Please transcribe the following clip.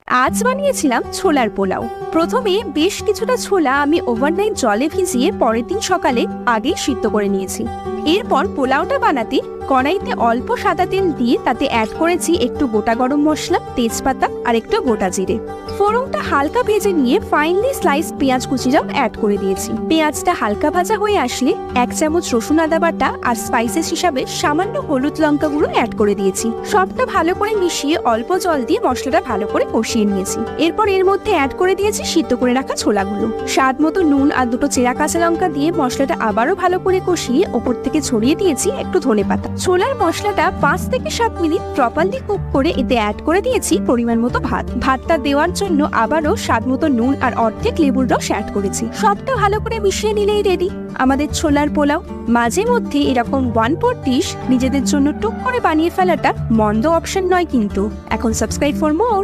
আজ বানিয়েছিলাম ছোলার পোলাও। প্রথমে বেশ কিছুটা ছোলা আমি ওভারনাইট জলে ভিজিয়ে পরের দিন সকালে আগেই সিদ্ধ করে নিয়েছি। এরপর পোলাওটা বানাতে কড়াইতে অল্প সাদা তেল দিয়ে তাতে অ্যাড করেছি একটু গোটা গরম মশলা, তেজপাতা আর একটু গোটা জিরে। ফোড়নটা হালকা ভেজে নিয়ে ফাইনলি স্লাইস পেঁয়াজ কুচিটাও অ্যাড করে দিয়েছি। পেঁয়াজটা হালকা ভাজা হয়ে আসলে 1 চামচ রসুন আদা বাটা আর স্পাইসেস হিসাবে সামান্য হলুদ লঙ্কা গুঁড়ো অ্যাড করে দিয়েছি। সবটা ভালো করে মিশিয়ে অল্প জল দিয়ে মশলাটা ভালো করে কষিয়ে নিয়েছি। এরপর এর মধ্যে অ্যাড করে দিয়েছি সিদ্ধ করে রাখা ছোলাগুলো। স্বাদ মতো নুন আর 2টো চেরা কাঁচা লঙ্কা দিয়ে মশলাটা আবারও ভালো করে কষিয়ে ওপর থেকে ছড়িয়ে দিয়েছি একটু ধনেপাতা। ছোলার মশলাটা 5 থেকে 7 মিনিট প্রপারলি কুক করে এতে অ্যাড করে দিয়েছি পরিমাণ মতো ভাত। ভাতটা দেওয়ার জন্য আবারও স্বাদ মতো নুন আর অর্ধেক লেবুর রস অ্যাড করেছি। সবটা ভালো করে মিশিয়ে নিলেই রেডি আমাদের ছোলার পোলাও। মাঝে মধ্যে এরকম 1 pot ডিশ নিজেদের জন্য টুক করে বানিয়ে ফেলাটা মন্দ অপশন নয় কিন্তু। এখন সাবস্ক্রাইব ফর মোর।